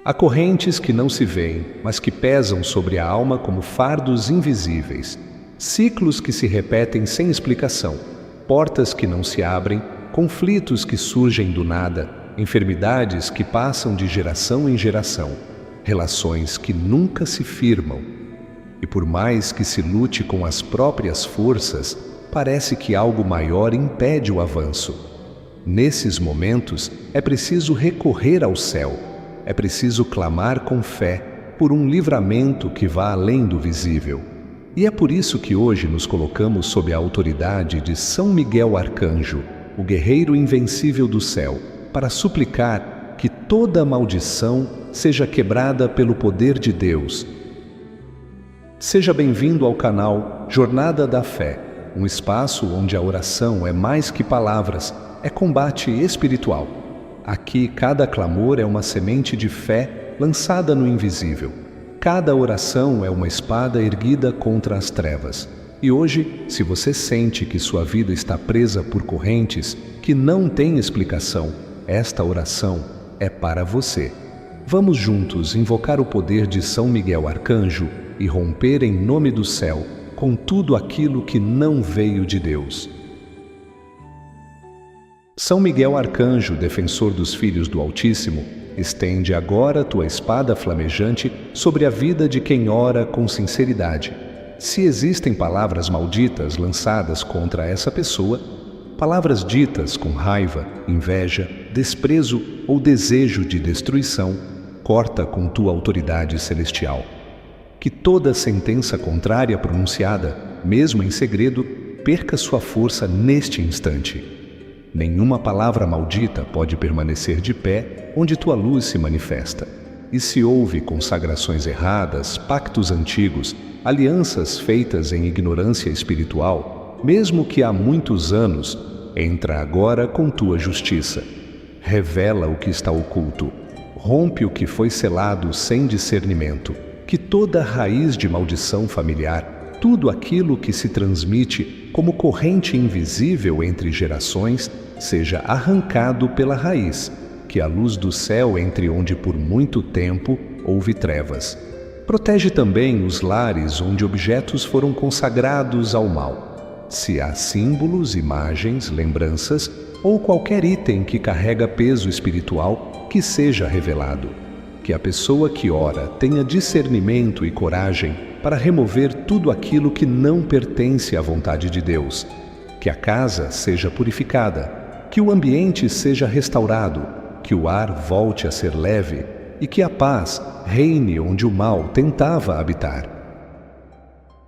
Há correntes que não se veem, mas que pesam sobre a alma como fardos invisíveis. Ciclos que se repetem sem explicação. Portas que não se abrem, conflitos que surgem do nada, enfermidades que passam de geração em geração, relações que nunca se firmam. E por mais que se lute com as próprias forças, parece que algo maior impede o avanço. Nesses momentos, é preciso recorrer ao céu. É preciso clamar com fé por um livramento que vá além do visível. E é por isso que hoje nos colocamos sob a autoridade de São Miguel Arcanjo, o guerreiro invencível do céu, para suplicar que toda maldição seja quebrada pelo poder de Deus. Seja bem-vindo ao canal Jornada da Fé, um espaço onde a oração é mais que palavras, é combate espiritual. Aqui, cada clamor é uma semente de fé lançada no invisível. Cada oração é uma espada erguida contra as trevas. E hoje, se você sente que sua vida está presa por correntes que não têm explicação, esta oração é para você. Vamos juntos invocar o poder de São Miguel Arcanjo e romper em nome do céu com tudo aquilo que não veio de Deus. São Miguel Arcanjo, defensor dos filhos do Altíssimo, estende agora tua espada flamejante sobre a vida de quem ora com sinceridade. Se existem palavras malditas lançadas contra essa pessoa, palavras ditas com raiva, inveja, desprezo ou desejo de destruição, corta com tua autoridade celestial. Que toda sentença contrária pronunciada, mesmo em segredo, perca sua força neste instante. Nenhuma palavra maldita pode permanecer de pé onde tua luz se manifesta. E se houve consagrações erradas, pactos antigos, alianças feitas em ignorância espiritual, mesmo que há muitos anos, entra agora com tua justiça. Revela o que está oculto. Rompe o que foi selado sem discernimento. Que toda raiz de maldição familiar, tudo aquilo que se transmite como corrente invisível entre gerações, seja arrancado pela raiz, que a luz do céu entre onde por muito tempo houve trevas. Protege também os lares onde objetos foram consagrados ao mal. Se há símbolos, imagens, lembranças ou qualquer item que carrega peso espiritual, que seja revelado. Que a pessoa que ora tenha discernimento e coragem para remover tudo aquilo que não pertence à vontade de Deus. Que a casa seja purificada, que o ambiente seja restaurado, que o ar volte a ser leve e que a paz reine onde o mal tentava habitar.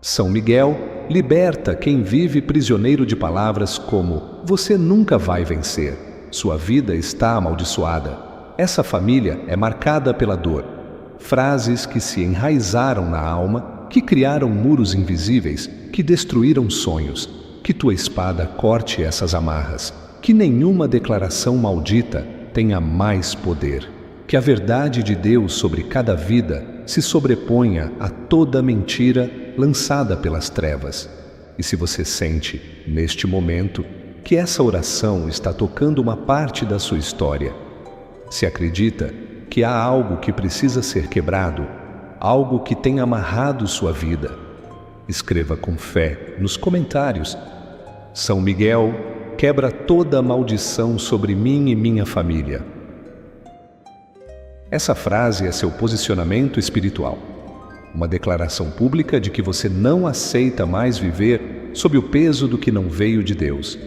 São Miguel liberta quem vive prisioneiro de palavras como "você nunca vai vencer", "sua vida está amaldiçoada", "essa família é marcada pela dor". Frases que se enraizaram na alma, que criaram muros invisíveis, que destruíram sonhos. Que tua espada corte essas amarras. Que nenhuma declaração maldita tenha mais poder. Que a verdade de Deus sobre cada vida se sobreponha a toda mentira lançada pelas trevas. E se você sente, neste momento, que essa oração está tocando uma parte da sua história, se acredita que há algo que precisa ser quebrado, algo que tem amarrado sua vida, escreva com fé nos comentários: São Miguel, quebra toda a maldição sobre mim e minha família. Essa frase é seu posicionamento espiritual. Uma declaração pública de que você não aceita mais viver sob o peso do que não veio de Deus.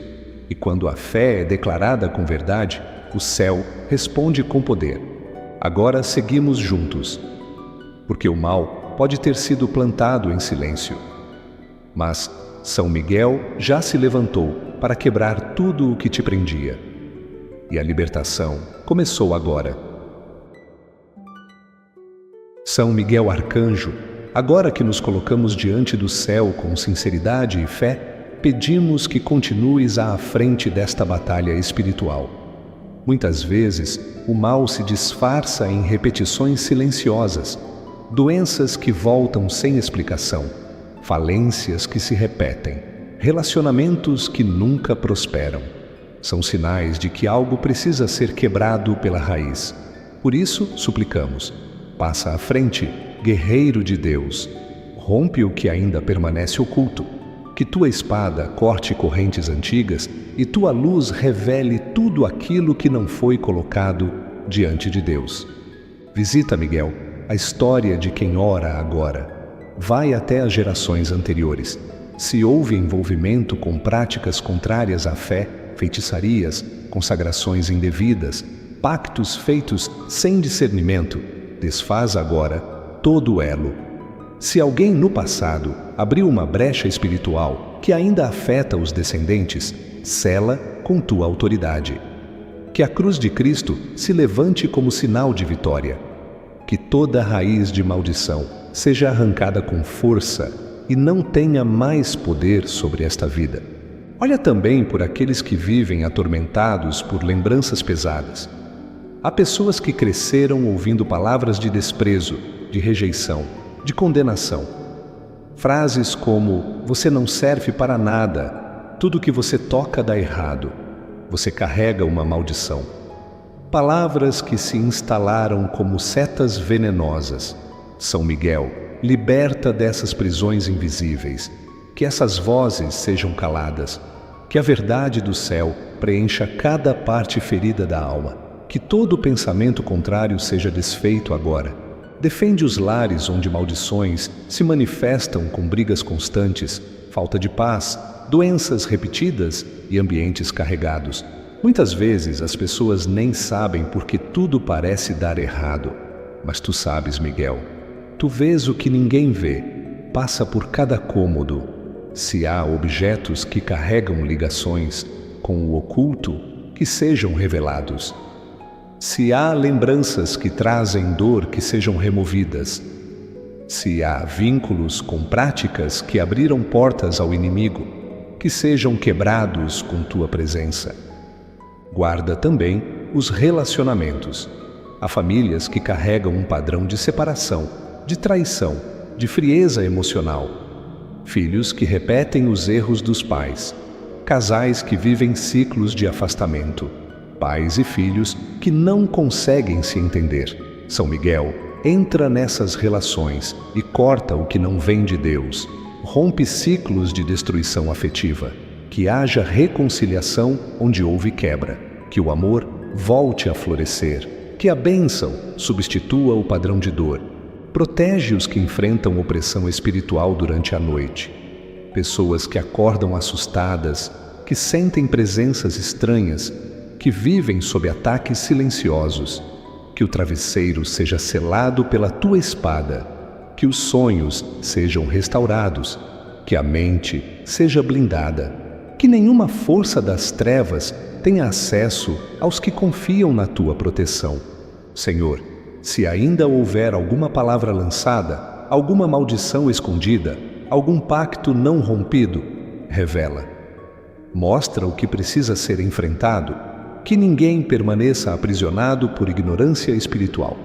E quando a fé é declarada com verdade, o céu responde com poder. Agora seguimos juntos. Porque o mal pode ter sido plantado em silêncio. Mas São Miguel já se levantou para quebrar tudo o que te prendia. E a libertação começou agora. São Miguel Arcanjo, agora que nos colocamos diante do céu com sinceridade e fé, pedimos que continues à frente desta batalha espiritual. Muitas vezes, o mal se disfarça em repetições silenciosas, doenças que voltam sem explicação, falências que se repetem, relacionamentos que nunca prosperam. São sinais de que algo precisa ser quebrado pela raiz. Por isso, suplicamos: passa à frente, guerreiro de Deus. Rompe o que ainda permanece oculto. Que tua espada corte correntes antigas e tua luz revele tudo aquilo que não foi colocado diante de Deus. Visita, Miguel, a história de quem ora agora. Vai até as gerações anteriores. Se houve envolvimento com práticas contrárias à fé, feitiçarias, consagrações indevidas, pactos feitos sem discernimento, desfaz agora todo o elo. Se alguém no passado abriu uma brecha espiritual que ainda afeta os descendentes, sela com tua autoridade. Que a cruz de Cristo se levante como sinal de vitória. Que toda raiz de maldição seja arrancada com força e não tenha mais poder sobre esta vida. Olha também por aqueles que vivem atormentados por lembranças pesadas. Há pessoas que cresceram ouvindo palavras de desprezo, de rejeição, de condenação. Frases como: você não serve para nada, tudo que você toca dá errado, você carrega uma maldição. Palavras que se instalaram como setas venenosas. São Miguel, liberta dessas prisões invisíveis, que essas vozes sejam caladas, que a verdade do céu preencha cada parte ferida da alma, que todo pensamento contrário seja desfeito agora. Defende os lares onde maldições se manifestam com brigas constantes, falta de paz, doenças repetidas e ambientes carregados. Muitas vezes as pessoas nem sabem porque tudo parece dar errado. Mas tu sabes, Miguel. Tu vês o que ninguém vê, passa por cada cômodo. Se há objetos que carregam ligações com o oculto, que sejam revelados. Se há lembranças que trazem dor, que sejam removidas. Se há vínculos com práticas que abriram portas ao inimigo, que sejam quebrados com tua presença. Guarda também os relacionamentos. Há famílias que carregam um padrão de separação, de traição, de frieza emocional. Filhos que repetem os erros dos pais. Casais que vivem ciclos de afastamento. Pais e filhos que não conseguem se entender. São Miguel, entra nessas relações e corta o que não vem de Deus. Rompe ciclos de destruição afetiva. Que haja reconciliação onde houve quebra. Que o amor volte a florescer. Que a bênção substitua o padrão de dor. Protege os que enfrentam opressão espiritual durante a noite. Pessoas que acordam assustadas, que sentem presenças estranhas, que vivem sob ataques silenciosos. Que o travesseiro seja selado pela tua espada, que os sonhos sejam restaurados, que a mente seja blindada, que nenhuma força das trevas tenha acesso aos que confiam na tua proteção. Senhor, se ainda houver alguma palavra lançada, alguma maldição escondida, algum pacto não rompido, revela. Mostra o que precisa ser enfrentado, que ninguém permaneça aprisionado por ignorância espiritual.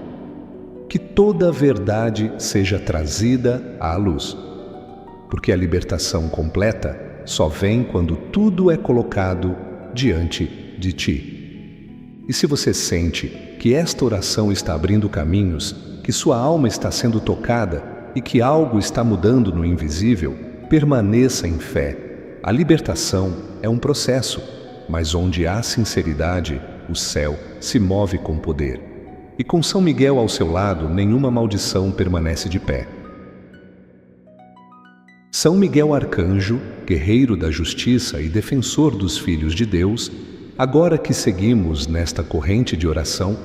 Que toda a verdade seja trazida à luz. Porque a libertação completa só vem quando tudo é colocado diante de ti. E se você sente que esta oração está abrindo caminhos, que sua alma está sendo tocada e que algo está mudando no invisível, permaneça em fé. A libertação é um processo, mas onde há sinceridade, o céu se move com poder. E com São Miguel ao seu lado, nenhuma maldição permanece de pé. São Miguel Arcanjo, guerreiro da justiça e defensor dos filhos de Deus, agora que seguimos nesta corrente de oração,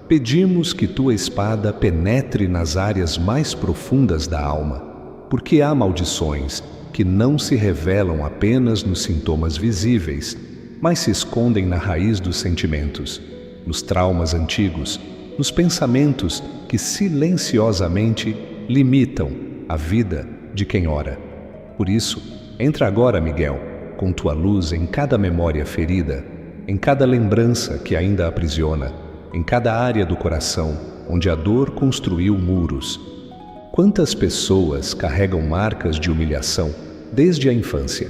pedimos que tua espada penetre nas áreas mais profundas da alma, porque há maldições que não se revelam apenas nos sintomas visíveis, mas se escondem na raiz dos sentimentos, nos traumas antigos, nos pensamentos que silenciosamente limitam a vida de quem ora. Por isso, entra agora, Miguel, com tua luz em cada memória ferida, em cada lembrança que ainda aprisiona, em cada área do coração onde a dor construiu muros. Quantas pessoas carregam marcas de humilhação desde a infância?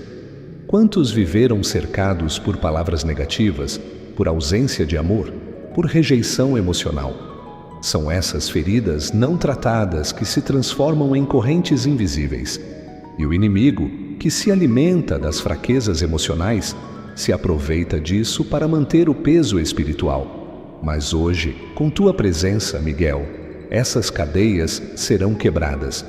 Quantos viveram cercados por palavras negativas, por ausência de amor, por rejeição emocional? São essas feridas não tratadas que se transformam em correntes invisíveis. E o inimigo, que se alimenta das fraquezas emocionais, se aproveita disso para manter o peso espiritual. Mas hoje, com tua presença, Miguel, essas cadeias serão quebradas.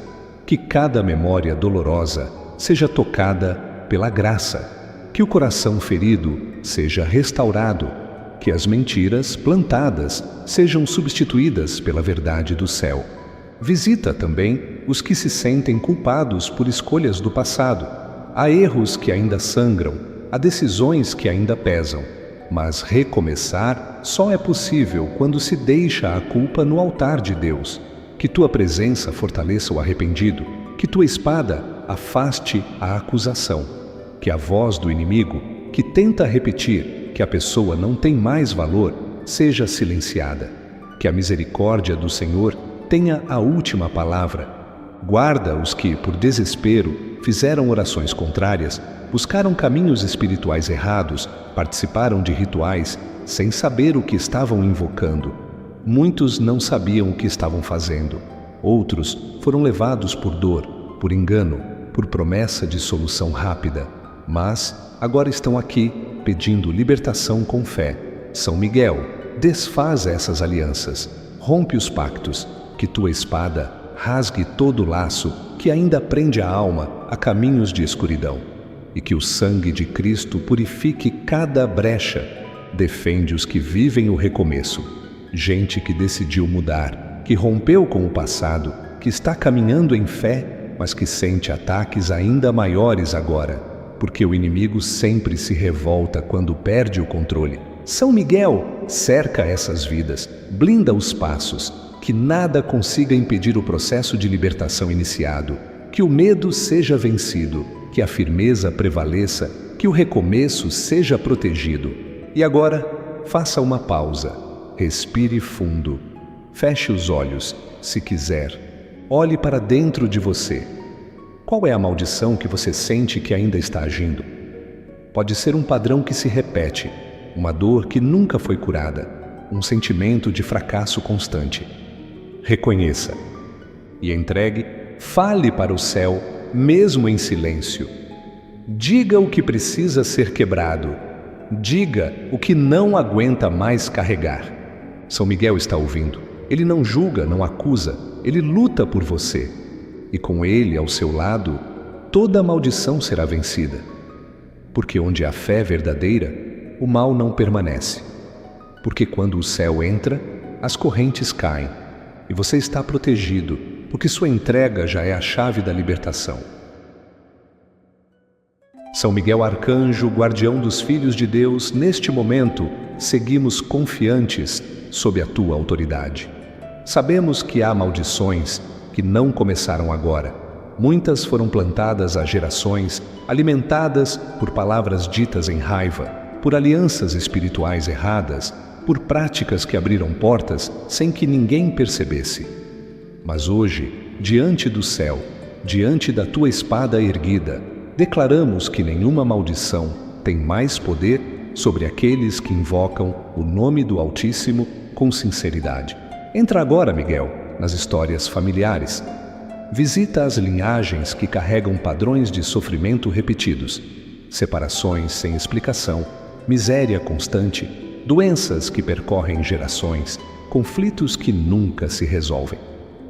Que cada memória dolorosa seja tocada pela graça. Que o coração ferido seja restaurado. Que as mentiras plantadas sejam substituídas pela verdade do céu. Visita também os que se sentem culpados por escolhas do passado. Há erros que ainda sangram, há decisões que ainda pesam. Mas recomeçar só é possível quando se deixa a culpa no altar de Deus. Que tua presença fortaleça o arrependido. Que tua espada afaste a acusação. Que a voz do inimigo, que tenta repetir que a pessoa não tem mais valor, seja silenciada. Que a misericórdia do Senhor tenha a última palavra. Guarda os que, por desespero, fizeram orações contrárias, buscaram caminhos espirituais errados, participaram de rituais, sem saber o que estavam invocando. Muitos não sabiam o que estavam fazendo. Outros foram levados por dor, por engano, por promessa de solução rápida. Mas agora estão aqui, pedindo libertação com fé. São Miguel, desfaz essas alianças, rompe os pactos, que tua espada rasgue todo o laço que ainda prende a alma a caminhos de escuridão, e que o sangue de Cristo purifique cada brecha. Defende os que vivem o recomeço, gente que decidiu mudar, que rompeu com o passado, que está caminhando em fé, mas que sente ataques ainda maiores agora, porque o inimigo sempre se revolta quando perde o controle. São Miguel, cerca essas vidas, blinda os passos, que nada consiga impedir o processo de libertação iniciado, que o medo seja vencido, que a firmeza prevaleça, que o recomeço seja protegido. E agora, faça uma pausa, respire fundo, feche os olhos, se quiser, olhe para dentro de você. Qual é a maldição que você sente que ainda está agindo? Pode ser um padrão que se repete, uma dor que nunca foi curada, um sentimento de fracasso constante. Reconheça e entregue, fale para o céu, mesmo em silêncio. Diga o que precisa ser quebrado. Diga o que não aguenta mais carregar. São Miguel está ouvindo. Ele não julga, não acusa, ele luta por você. E com ele ao seu lado, toda maldição será vencida. Porque onde há fé verdadeira, o mal não permanece. Porque quando o céu entra, as correntes caem. E você está protegido, porque sua entrega já é a chave da libertação. São Miguel Arcanjo, guardião dos filhos de Deus, neste momento, seguimos confiantes sob a tua autoridade. Sabemos que há maldições que não começaram agora. Muitas foram plantadas há gerações, alimentadas por palavras ditas em raiva, por alianças espirituais erradas, por práticas que abriram portas sem que ninguém percebesse. Mas hoje, diante do céu, diante da tua espada erguida, declaramos que nenhuma maldição tem mais poder sobre aqueles que invocam o nome do Altíssimo com sinceridade. Entra agora, Miguel, nas histórias familiares. Visita as linhagens que carregam padrões de sofrimento repetidos, separações sem explicação, miséria constante, doenças que percorrem gerações, conflitos que nunca se resolvem.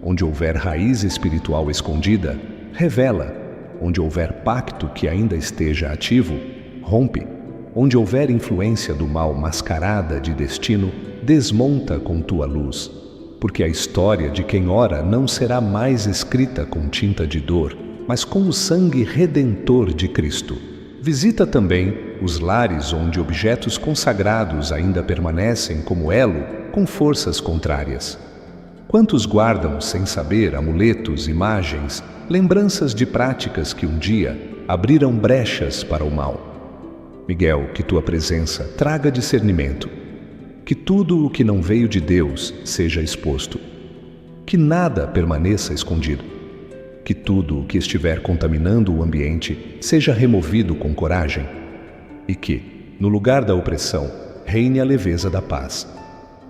Onde houver raiz espiritual escondida, revela. Onde houver pacto que ainda esteja ativo, rompe. Onde houver influência do mal mascarada de destino, desmonta com tua luz. Porque a história de quem ora não será mais escrita com tinta de dor, mas com o sangue redentor de Cristo. Visita também os lares onde objetos consagrados ainda permanecem como elo com forças contrárias. Quantos guardam, sem saber, amuletos, imagens, lembranças de práticas que um dia abriram brechas para o mal? Miguel, que tua presença traga discernimento. Que tudo o que não veio de Deus seja exposto. Que nada permaneça escondido. Que tudo o que estiver contaminando o ambiente seja removido com coragem. E que, no lugar da opressão, reine a leveza da paz.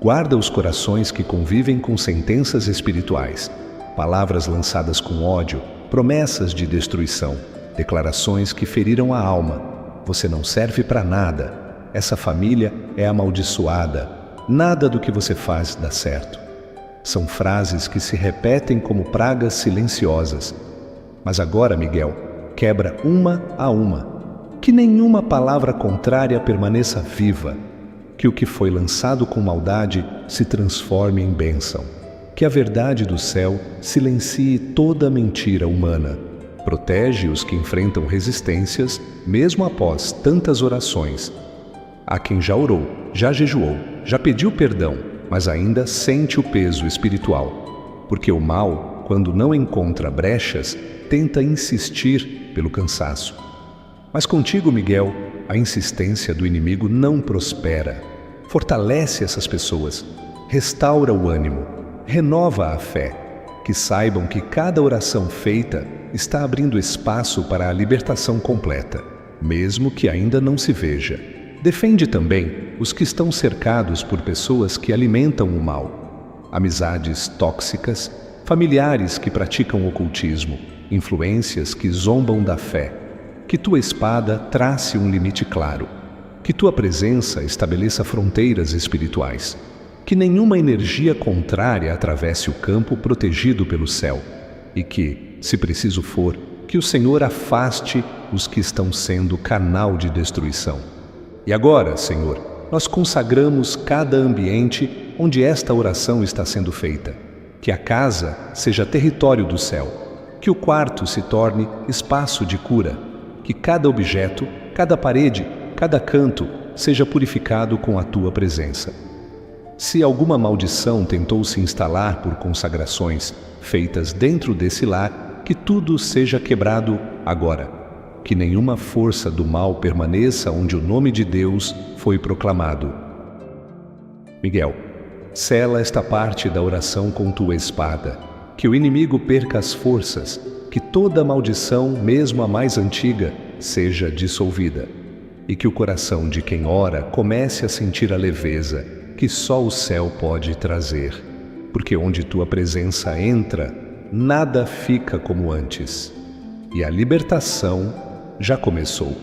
Guarda os corações que convivem com sentenças espirituais, palavras lançadas com ódio, promessas de destruição, declarações que feriram a alma. Você não serve para nada. Essa família é amaldiçoada. Nada do que você faz dá certo. São frases que se repetem como pragas silenciosas. Mas agora, Miguel, quebra uma a uma. Que nenhuma palavra contrária permaneça viva. Que o que foi lançado com maldade se transforme em bênção. Que a verdade do céu silencie toda mentira humana. Protege os que enfrentam resistências, mesmo após tantas orações. Há quem já orou, já jejuou, já pediu perdão, mas ainda sente o peso espiritual. Porque o mal, quando não encontra brechas, tenta insistir pelo cansaço. Mas contigo, Miguel, a insistência do inimigo não prospera. Fortalece essas pessoas, restaura o ânimo, renova a fé. Que saibam que cada oração feita está abrindo espaço para a libertação completa, mesmo que ainda não se veja. Defende também os que estão cercados por pessoas que alimentam o mal. Amizades tóxicas, familiares que praticam ocultismo, influências que zombam da fé. Que tua espada trace um limite claro. Que tua presença estabeleça fronteiras espirituais. Que nenhuma energia contrária atravesse o campo protegido pelo céu. E que, se preciso for, que o Senhor afaste os que estão sendo canal de destruição. E agora, Senhor, nós consagramos cada ambiente onde esta oração está sendo feita. Que a casa seja território do céu. Que o quarto se torne espaço de cura. Que cada objeto, cada parede, cada canto seja purificado com a tua presença. Se alguma maldição tentou se instalar por consagrações feitas dentro desse lar, que tudo seja quebrado agora. Que nenhuma força do mal permaneça onde o nome de Deus foi proclamado. Miguel, sela esta parte da oração com tua espada. Que o inimigo perca as forças. Que toda maldição, mesmo a mais antiga, seja dissolvida. E que o coração de quem ora comece a sentir a leveza que só o céu pode trazer. Porque onde tua presença entra, nada fica como antes. E a libertação já começou.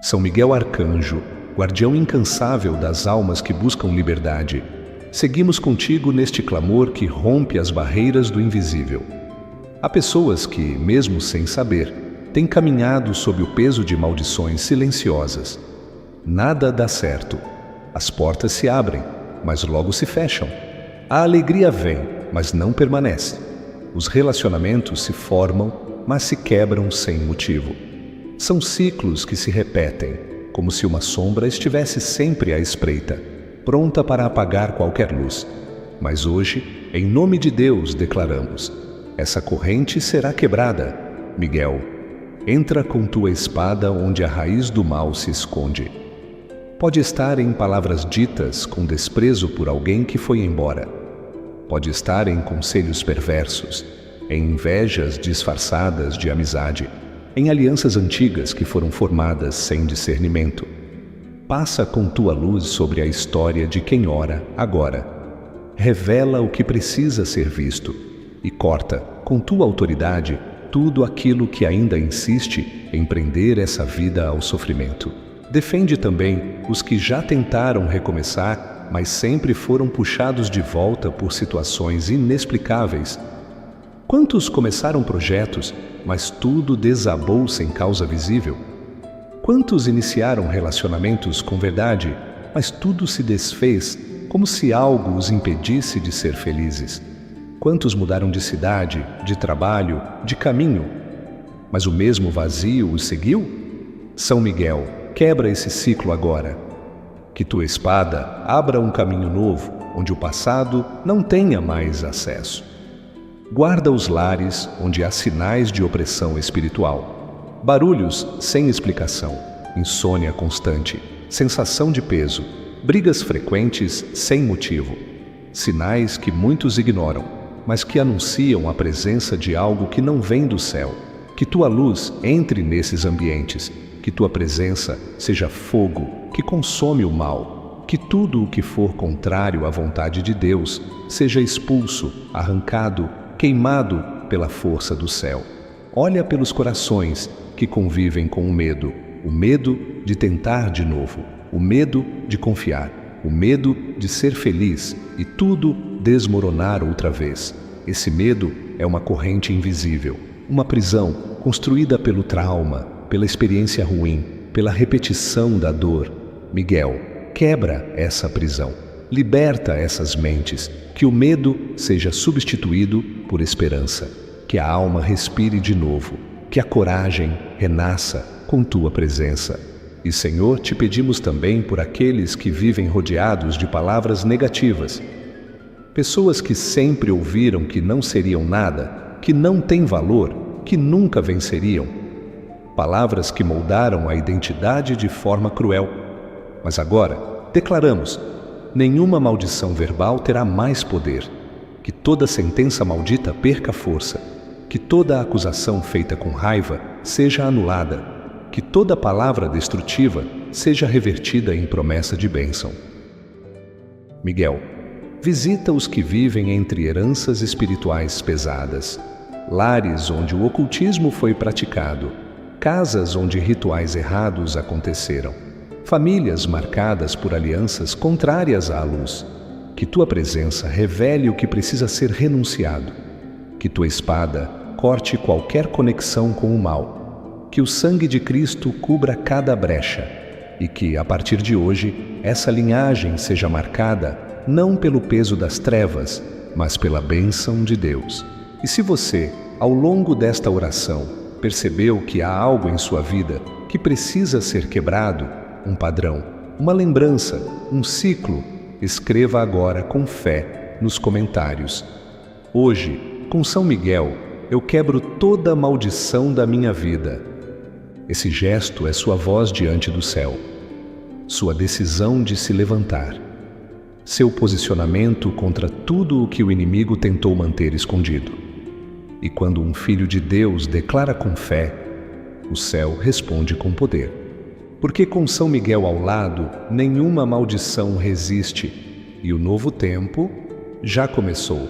São Miguel Arcanjo, guardião incansável das almas que buscam liberdade, seguimos contigo neste clamor que rompe as barreiras do invisível. Há pessoas que, mesmo sem saber, têm caminhado sob o peso de maldições silenciosas. Nada dá certo. As portas se abrem, mas logo se fecham. A alegria vem, mas não permanece. Os relacionamentos se formam, mas se quebram sem motivo. São ciclos que se repetem, como se uma sombra estivesse sempre à espreita, pronta para apagar qualquer luz. Mas hoje, em nome de Deus, declaramos: essa corrente será quebrada. Miguel, entra com tua espada onde a raiz do mal se esconde. Pode estar em palavras ditas com desprezo por alguém que foi embora. Pode estar em conselhos perversos, em invejas disfarçadas de amizade, em alianças antigas que foram formadas sem discernimento. Passa com tua luz sobre a história de quem ora agora. Revela o que precisa ser visto e corta, com tua autoridade, tudo aquilo que ainda insiste em prender essa vida ao sofrimento. Defende também os que já tentaram recomeçar, mas sempre foram puxados de volta por situações inexplicáveis. Quantos começaram projetos, mas tudo desabou sem causa visível? Quantos iniciaram relacionamentos com verdade, mas tudo se desfez como se algo os impedisse de ser felizes? Quantos mudaram de cidade, de trabalho, de caminho, mas o mesmo vazio os seguiu? São Miguel, quebra esse ciclo agora. Que tua espada abra um caminho novo, onde o passado não tenha mais acesso. Guarda os lares onde há sinais de opressão espiritual. Barulhos sem explicação, insônia constante, sensação de peso, brigas frequentes sem motivo. Sinais que muitos ignoram, mas que anunciam a presença de algo que não vem do céu. Que tua luz entre nesses ambientes, que tua presença seja fogo que consome o mal. que tudo o que for contrário à vontade de Deus seja expulso, arrancado, queimado pela força do céu. Olha pelos corações que convivem com o medo de tentar de novo, o medo de confiar, o medo de ser feliz e tudo desmoronar outra vez. Esse medo é uma corrente invisível, uma prisão construída pelo trauma, pela experiência ruim, pela repetição da dor. Miguel, quebra essa prisão, liberta essas mentes, que o medo seja substituído por esperança, que a alma respire de novo, que a coragem renasça com tua presença. E, Senhor, te pedimos também por aqueles que vivem rodeados de palavras negativas, pessoas que sempre ouviram que não seriam nada, que não têm valor, que nunca venceriam, palavras que moldaram a identidade de forma cruel. Mas agora, declaramos, nenhuma maldição verbal terá mais poder, que toda sentença maldita perca força, que toda acusação feita com raiva seja anulada, que toda palavra destrutiva seja revertida em promessa de bênção. Miguel, visita os que vivem entre heranças espirituais pesadas, lares onde o ocultismo foi praticado, casas onde rituais errados aconteceram, famílias marcadas por alianças contrárias à luz. Que tua presença revele o que precisa ser renunciado, que tua espada corte qualquer conexão com o mal, que o sangue de Cristo cubra cada brecha e que, a partir de hoje, essa linhagem seja marcada não pelo peso das trevas, mas pela bênção de Deus. E se você, ao longo desta oração, percebeu que há algo em sua vida que precisa ser quebrado, um padrão, uma lembrança, um ciclo, escreva agora com fé nos comentários. Hoje, com São Miguel, eu quebro toda a maldição da minha vida. Esse gesto é sua voz diante do céu, sua decisão de se levantar, seu posicionamento contra tudo o que o inimigo tentou manter escondido. E quando um filho de Deus declara com fé, o céu responde com poder. Porque com São Miguel ao lado, nenhuma maldição resiste, e o novo tempo já começou.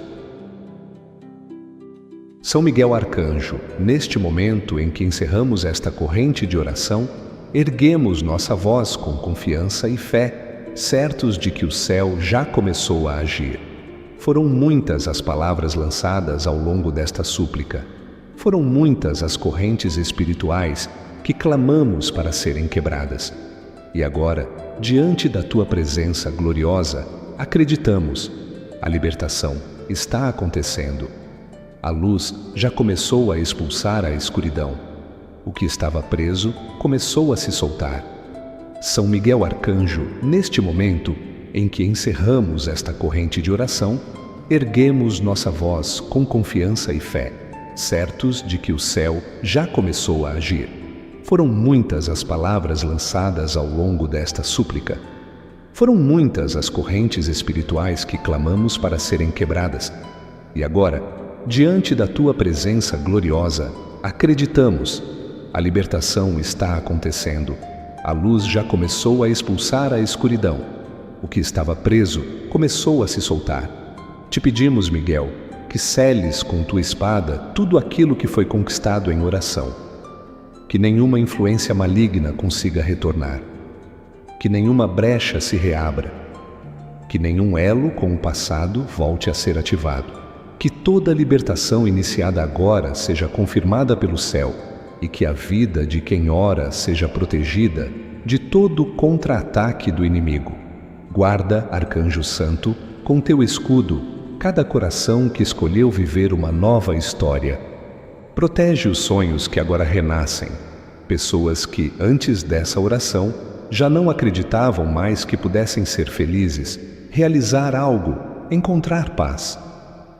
São Miguel Arcanjo, neste momento em que encerramos esta corrente de oração, erguemos nossa voz com confiança e fé, certos de que o céu já começou a agir. Foram muitas as palavras lançadas ao longo desta súplica. Foram muitas as correntes espirituais que clamamos para serem quebradas. E agora, diante da tua presença gloriosa, acreditamos. A libertação está acontecendo. A luz já começou a expulsar a escuridão. O que estava preso começou a se soltar. São Miguel Arcanjo, neste momento em que encerramos esta corrente de oração, erguemos nossa voz com confiança e fé, certos de que o céu já começou a agir. Foram muitas as palavras lançadas ao longo desta súplica. Foram muitas as correntes espirituais que clamamos para serem quebradas. E agora, diante da tua presença gloriosa, acreditamos. A libertação está acontecendo. A luz já começou a expulsar a escuridão. O que estava preso começou a se soltar. Te pedimos, Miguel, que seles com tua espada tudo aquilo que foi conquistado em oração. Que nenhuma influência maligna consiga retornar. Que nenhuma brecha se reabra. Que nenhum elo com o passado volte a ser ativado. Que toda libertação iniciada agora seja confirmada pelo céu e que a vida de quem ora seja protegida de todo contra-ataque do inimigo. Guarda, Arcanjo Santo, com teu escudo, cada coração que escolheu viver uma nova história. Protege os sonhos que agora renascem, pessoas que, antes dessa oração, já não acreditavam mais que pudessem ser felizes, realizar algo, encontrar paz.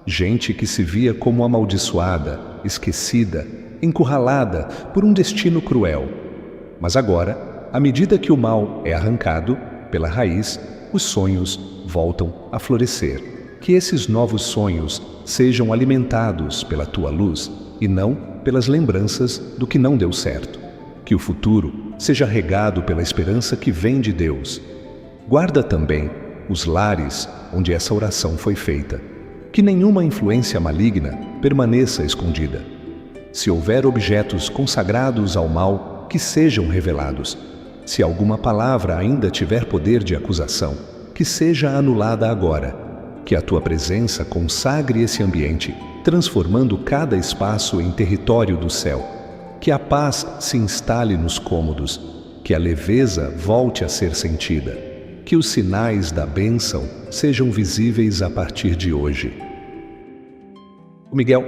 Gente que se via como amaldiçoada, esquecida, encurralada por um destino cruel. Mas agora, à medida que o mal é arrancado pela raiz, os sonhos voltam a florescer. Que esses novos sonhos sejam alimentados pela tua luz e não pelas lembranças do que não deu certo. Que o futuro seja regado pela esperança que vem de Deus. Guarda também os lares onde essa oração foi feita. Que nenhuma influência maligna permaneça escondida. Se houver objetos consagrados ao mal, que sejam revelados. Se alguma palavra ainda tiver poder de acusação, que seja anulada agora. Que a tua presença consagre esse ambiente, transformando cada espaço em território do céu. Que a paz se instale nos cômodos, que a leveza volte a ser sentida, que os sinais da bênção sejam visíveis a partir de hoje. Miguel,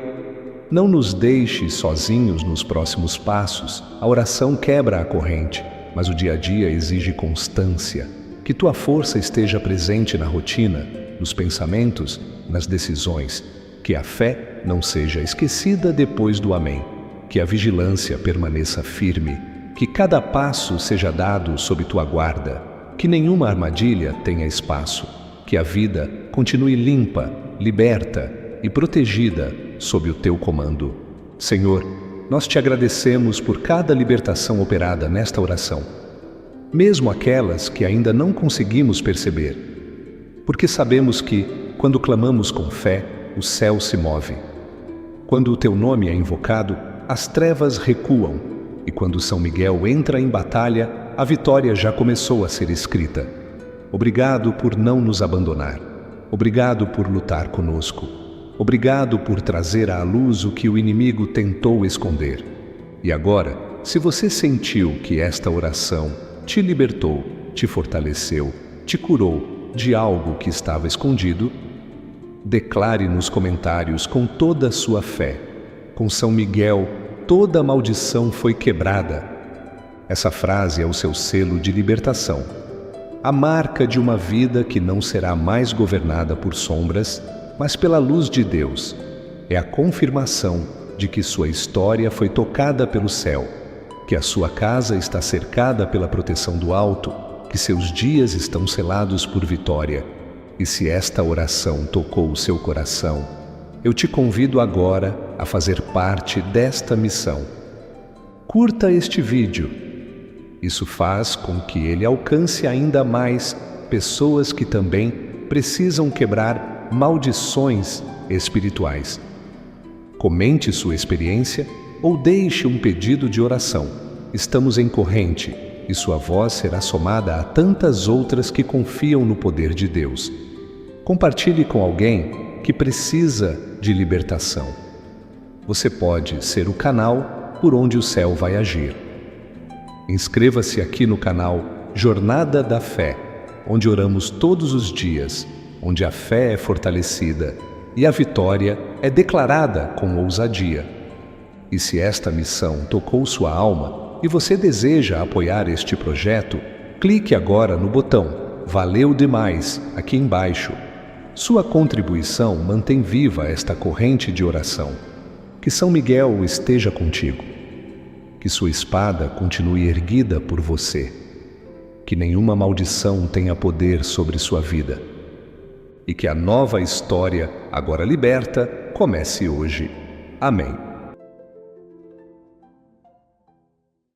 não nos deixe sozinhos nos próximos passos. A oração quebra a corrente, mas o dia a dia exige constância. Que tua força esteja presente na rotina, nos pensamentos, nas decisões. Que a fé não seja esquecida depois do amém. Que a vigilância permaneça firme. Que cada passo seja dado sob tua guarda. Que nenhuma armadilha tenha espaço. Que a vida continue limpa, liberta e protegida sob o teu comando. Senhor, nós te agradecemos por cada libertação operada nesta oração, mesmo aquelas que ainda não conseguimos perceber, porque sabemos que, quando clamamos com fé, o céu se move. Quando o teu nome é invocado, as trevas recuam, e quando São Miguel entra em batalha, a vitória já começou a ser escrita. Obrigado por não nos abandonar. Obrigado por lutar conosco. Obrigado por trazer à luz o que o inimigo tentou esconder. E agora, se você sentiu que esta oração te libertou, te fortaleceu, te curou de algo que estava escondido, declare nos comentários com toda a sua fé: com São Miguel, toda maldição foi quebrada. Essa frase é o seu selo de libertação, a marca de uma vida que não será mais governada por sombras, mas pela luz de Deus. É a confirmação de que sua história foi tocada pelo céu, que a sua casa está cercada pela proteção do alto, que seus dias estão selados por vitória. E se esta oração tocou o seu coração, eu te convido agora a fazer parte desta missão. Curta este vídeo. Isso faz com que ele alcance ainda mais pessoas que também precisam quebrar maldições espirituais. Comente sua experiência ou deixe um pedido de oração. Estamos em corrente e sua voz será somada a tantas outras que confiam no poder de Deus. Compartilhe com alguém que precisa de libertação. Você pode ser o canal por onde o céu vai agir. Inscreva-se aqui no canal Jornada da Fé, onde oramos todos os dias, onde a fé é fortalecida e a vitória é declarada com ousadia. E se esta missão tocou sua alma e você deseja apoiar este projeto, clique agora no botão Valeu demais aqui embaixo. Sua contribuição mantém viva esta corrente de oração. Que São Miguel esteja contigo. Que sua espada continue erguida por você. Que nenhuma maldição tenha poder sobre sua vida. E que a nova história, agora liberta, comece hoje. Amém.